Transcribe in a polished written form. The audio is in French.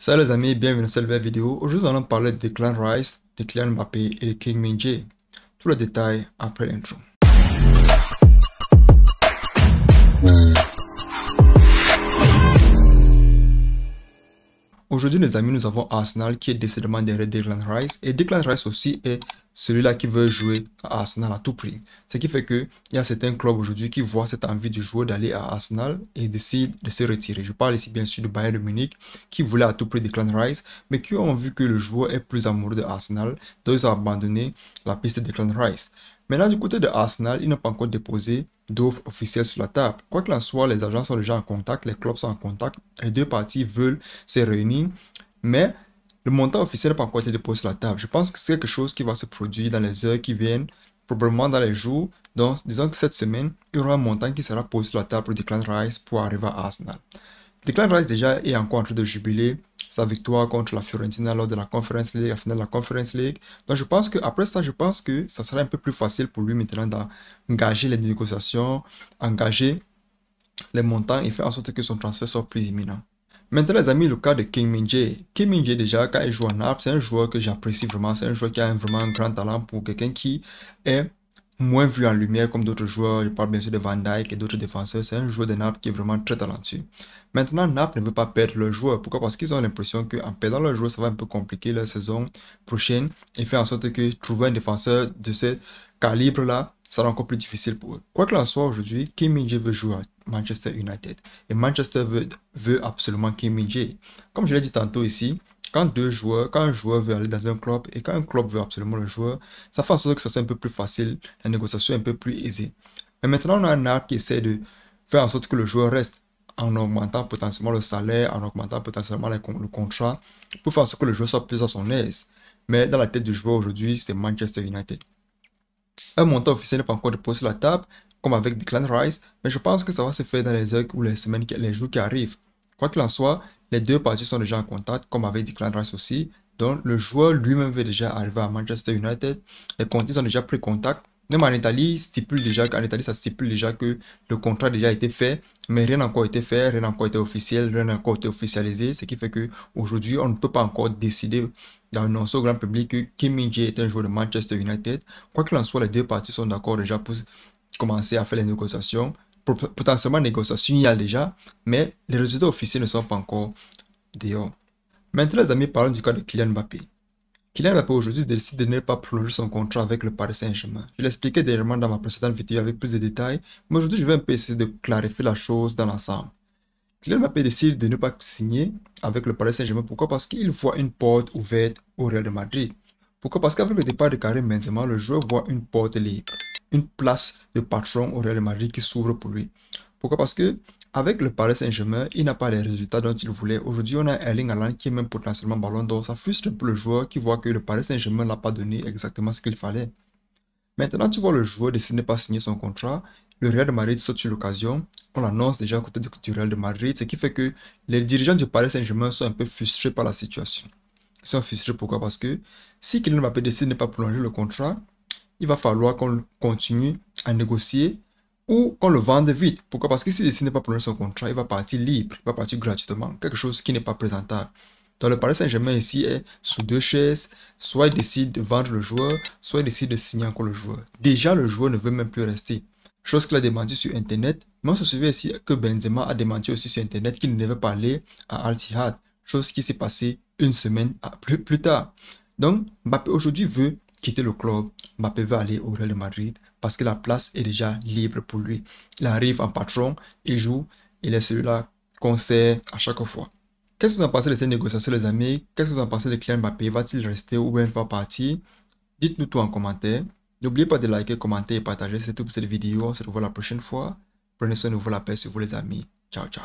Salut les amis, bienvenue dans cette nouvelle vidéo. Aujourd'hui, nous allons parler de Declan Rice, de Kylian Mbappé et de Kim Min-jae. Tous les détails après l'intro. Aujourd'hui, les amis, nous avons Arsenal qui est décidément derrière Declan Rice. Et Declan Rice aussi est celui-là qui veut jouer à Arsenal à tout prix. Ce qui fait qu'il y a certains clubs aujourd'hui qui voient cette envie du joueur d'aller à Arsenal et décident de se retirer. Je parle ici bien sûr de Bayern de Munich qui voulait à tout prix Declan Rice, mais qui ont vu que le joueur est plus amoureux de Arsenal, donc ils ont abandonné la piste de Declan Rice. Maintenant, du côté de Arsenal, ils n'ont pas encore déposé d'offres officielles sur la table. Quoi qu'il en soit, les agents sont déjà en contact, les clubs sont en contact, les deux parties veulent se réunir, mais le montant officiel n'a pas encore été déposé sur la table. Je pense que c'est quelque chose qui va se produire dans les heures qui viennent, probablement dans les jours. Donc, disons que cette semaine, il y aura un montant qui sera posé sur la table pour Declan Rice pour arriver à Arsenal. Declan Rice déjà est encore en train de jubiler sa victoire contre la Fiorentina lors de la Conference League, la finale de la Conference League. Donc je pense qu'après ça, je pense que ça sera un peu plus facile pour lui maintenant d'engager les négociations, engager les montants et faire en sorte que son transfert soit plus imminent. Maintenant les amis, le cas de Kim Min-jae. Kim Min-jae déjà, quand il joue en Naples, c'est un joueur que j'apprécie vraiment. C'est un joueur qui a vraiment un grand talent pour quelqu'un qui est moins vu en lumière comme d'autres joueurs. Je parle bien sûr de Van Dijk et d'autres défenseurs. C'est un joueur de Naples qui est vraiment très talentueux. Maintenant, Naples ne veut pas perdre leur joueur. Pourquoi? Parce qu'ils ont l'impression qu'en perdant leur joueur, ça va un peu compliquer leur saison prochaine et faire en sorte que trouver un défenseur de ce calibre-là sera encore plus difficile pour eux. Quoi qu'il en soit, aujourd'hui, Kim Min-jae veut jouer à Manchester United et Manchester veut absolument Kim Min-jae. Comme je l'ai dit tantôt ici, quand un joueur veut aller dans un club et quand un club veut absolument le joueur, ça fait en sorte que ça soit un peu plus facile, la négociation est un peu plus aisée. Mais maintenant, on a un arc qui essaie de faire en sorte que le joueur reste en augmentant potentiellement le salaire, en augmentant potentiellement le contrat, pour faire en sorte que le joueur soit plus à son aise. Mais dans la tête du joueur aujourd'hui, c'est Manchester United. Un montant officiel n'est pas encore déposé sur la table, comme avec Declan Rice, mais je pense que ça va se faire dans les heures ou les semaines, les jours qui arrivent. Quoi qu'il en soit, les deux parties sont déjà en contact, comme avec Declan Rice aussi. Donc, le joueur lui-même veut déjà arriver à Manchester United. Les parties ont déjà pris contact. Même en Italie, ça stipule déjà que le contrat a déjà été fait, mais rien n'a encore été fait, rien n'a encore été officiel, rien n'a encore été officialisé. Ce qui fait qu'aujourd'hui, on ne peut pas encore décider d'annoncer au grand public que Kim Min-jae est un joueur de Manchester United. Quoi qu'il en soit, les deux parties sont d'accord déjà pour commencer à faire les négociations. Potentiellement, négociations, il y a déjà, mais les résultats officiels ne sont pas encore dehors. Maintenant, les amis, parlons du cas de Kylian Mbappé. Kylian Mbappé aujourd'hui décide de ne pas prolonger son contrat avec le Paris Saint-Germain. Je l'expliquais dernièrement dans ma précédente vidéo avec plus de détails, mais aujourd'hui, je vais un peu essayer de clarifier la chose dans l'ensemble. Kylian Mbappé décide de ne pas signer avec le Paris Saint-Germain. Pourquoi? Parce qu'il voit une porte ouverte au Real de Madrid. Pourquoi? Parce qu'avec le départ de Karim Benzema, le joueur voit une porte libre, une place de patron au Real de Madrid qui s'ouvre pour lui. Pourquoi? Parce que avec le Paris Saint-Germain, il n'a pas les résultats dont il voulait. Aujourd'hui, on a Erling Haaland qui est même potentiellement ballon d'or. Ça frustre un peu le joueur qui voit que le Paris Saint-Germain n'a pas donné exactement ce qu'il fallait. Maintenant, tu vois le joueur décider de ne pas signer son contrat. Le Real de Madrid saute sur l'occasion. On l'annonce déjà à côté du Real de Madrid. Ce qui fait que les dirigeants du Paris Saint-Germain sont un peu frustrés par la situation. Ils sont frustrés pourquoi? Parce que si Kylian Mbappé décide de ne pas prolonger le contrat, il va falloir qu'on continue à négocier ou qu'on le vende vite. Pourquoi? Parce que s'il décide de ne pas prolonger son contrat, il va partir libre, il va partir gratuitement. Quelque chose qui n'est pas présentable. Donc le Paris Saint-Germain ici est sous deux chaises. Soit il décide de vendre le joueur, soit il décide de signer encore le joueur. Déjà, le joueur ne veut même plus rester. Chose qu'il a démenti sur Internet. Mais on se souvient aussi que Benzema a démenti aussi sur Internet qu'il ne devait pas aller à Al-Ittihad. Chose qui s'est passée une semaine plus tard. Donc, Mbappé aujourd'hui veut quitter le club. Mbappé veut aller au Real de Madrid parce que la place est déjà libre pour lui. Il arrive en patron, il joue, il est celui-là qu'on sait à chaque fois. Qu'est-ce que vous en pensez de ces négociations, les amis? Qu'est-ce que vous en pensez de Kylian Mbappé? Va-t-il rester ou bien va partir? Dites-nous tout en commentaire. N'oubliez pas de liker, commenter et partager. C'est tout pour cette vidéo. On se revoit la prochaine fois. Prenez soin de vous, la paix sur vous, les amis. Ciao, ciao.